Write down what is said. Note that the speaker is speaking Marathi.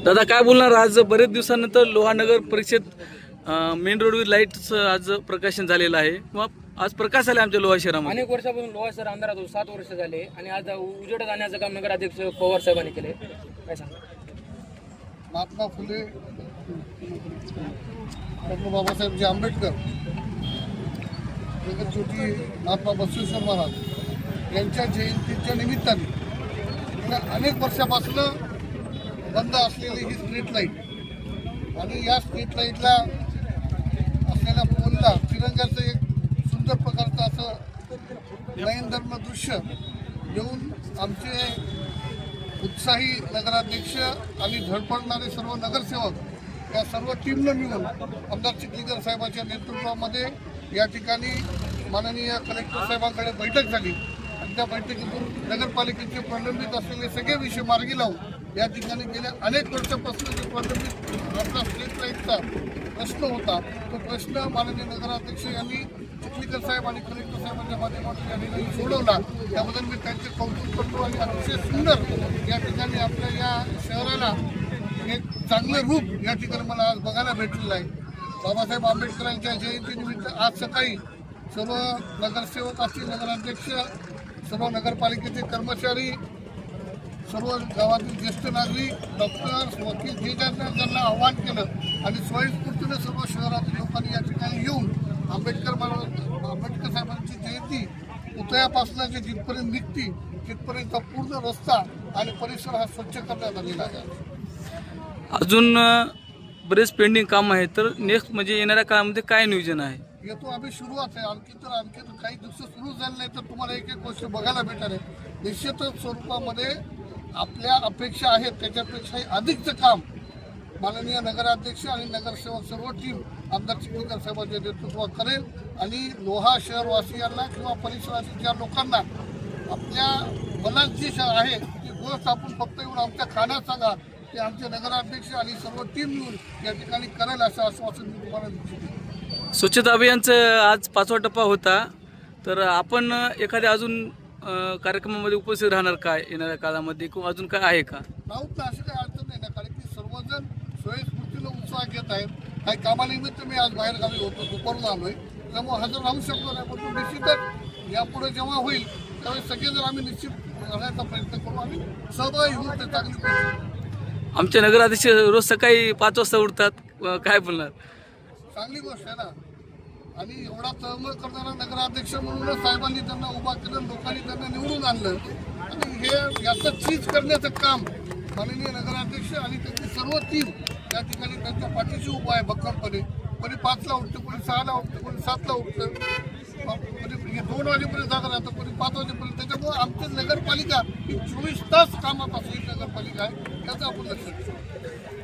दादा काय बोलणार, आज बरेच दिवसानंतर लोहा नगर परिषद मेन रोडवर लाईटचं आज प्रकाशन झालेलं आहे. मग आज प्रकाश आले आमच्या लोहा शहरामध्ये. अनेक वर्षापासून लोहा शहर अंधारात होतो, 7 वर्ष झाले आणि आज उजेडात आणण्याचं काम नगराध्यक्ष पवार साहेबांनी केले. काय सांगा? महात्मा फुले डॉक्टर बाबासाहेबजी आंबेडकर, जगतज्योती महात्मा बसवेश्वर महाराज यांच्या जयंतीच्या निमित्ताने अनेक वर्षापासून बंद असलेली ही स्ट्रीट लाईट आणि या स्ट्रीट लाईटला असलेल्या पोलला तिरंग्याचं एक सुंदर प्रकारचं असं नयनधर्म दृश्य येऊन आमचे उत्साही नगराध्यक्ष आणि धडपडणारे सर्व नगरसेवक या सर्व टीमनं मिळून आमदार चिखलीकर साहेबांच्या नेतृत्वामध्ये या ठिकाणी माननीय कलेक्टर साहेबांकडे बैठक झाली आणि त्या बैठकीतून नगरपालिकेचे प्रलंबित असलेले सगळे विषय मार्गी लावून या ठिकाणी गेल्या अनेक वर्षापासून जे प्रलंबित आपला स्ट्रीट लाईटचा प्रश्न होता तो प्रश्न माननीय नगराध्यक्ष यांनी चिखलीकर साहेब आणि कलेक्टर साहेबांच्या माध्यमातून या ठिकाणी सोडवला. त्याबद्दल मी त्यांचे कौतुक करतो आणि अतिशय सुंदर या ठिकाणी आपल्या या शहराला एक चांगलं रूप या ठिकाणी मला आज बघायला भेटलेलं आहे. बाबासाहेब आंबेडकरांच्या जयंतीनिमित्त आज सकाळी सर्व नगरसेवक असतील, नगराध्यक्ष, सर्व नगरपालिकेचे कर्मचारी, सर्व गावातील ज्येष्ठ नागरिक, डॉक्टर्स, वकील जे त्यांना आव्हान केलं आणि स्वयंस्फूर्तीने सर्व शहरातील लोकांनी या ठिकाणी येऊन आंबेडकर साहेबांची जयंती पुतळ्यापासून जिथपर्यंत निघती तिथपर्यंत पूर्ण रस्ता आणि परिसर हा स्वच्छ करण्यात आलेला आहे. अजून बरेच पेंडिंग काम आहे, तर नेक्स्ट म्हणजे येणाऱ्या काळामध्ये काय नियोजन आहे? येतो आम्ही सुरुवात आहे. आणखी काही दिवस सुरू झाले नाही तर तुम्हाला एक एक गोष्ट बघायला भेटणार आहे. निश्चितच स्वरूपामध्ये आपल्या अपेक्षा आहेत त्याच्यापेक्षाही अधिकचं काम माननीय नगराध्यक्ष आणि नगरसेवक सर्व टीम आमदार चिखलीकर साहेबांच्या नेतृत्वात करेल आणि लोहा शहरवासियांना किंवा परिसरातील ज्या लोकांना आपल्या मनात जी आहे ती गोष्ट आपण फक्त येऊन आमच्या कानात सांगा ते आमचे नगराध्यक्ष आणि सर्व टीम मिळून या ठिकाणी करेल असं आश्वासन मी तुम्हाला देतो. स्वच्छता अभियानचं आज 5वा टप्पा होता, तर आपण एखाद्या अजून कार्यक्रमामध्ये उपस्थित राहणार काय येणाऱ्या काळामध्ये किंवा अजून काय आहे का? राहूत ना, अशी काही अडचण नाही ना, कारण की सर्वजण स्वयंस्फूर्तीनं उत्साह घेत आहेत. काही कामानिमित्त मी आज बाहेरगावी होतो, दुपारून आलो आहे, त्यामुळे हजर राहू शकतो नाही, पण निश्चितच यापुढे जेव्हा होईल त्यावेळेस सगळेजण आम्ही निश्चित राहण्याचा प्रयत्न करू आणि सहभागी होऊ. ते चांगली गोष्ट. आमचे नगराध्यक्ष रोज सकाळी 5 वाजता उठतात, काय बोलणार? चांगली गोष्ट आहे ना, आणि एवढा तळमळ करणारा नगराध्यक्ष म्हणूनच साहेबांनी त्यांना उभा केलं, लोकांनी त्यांना निवडून आणलं आणि हे याचं चीज करण्याचं काम माननीय नगराध्यक्ष आणि त्यांची सर्व टीम या ठिकाणी त्यांच्या पाठीशी उभा आहे भक्कमपणे. कोणी 5ला उठतं, कोणी 6ला उठतं, कोणी 7ला उठतं, कोणी 2 वाजेपर्यंत जागा राहतं, कोणी 5 वाजेपर्यंत. त्याच्यामुळे आमची नगरपालिका ही 24 तास कामात असलेली नगरपालिका आहे, त्याचं आपण लक्षात ठेवू.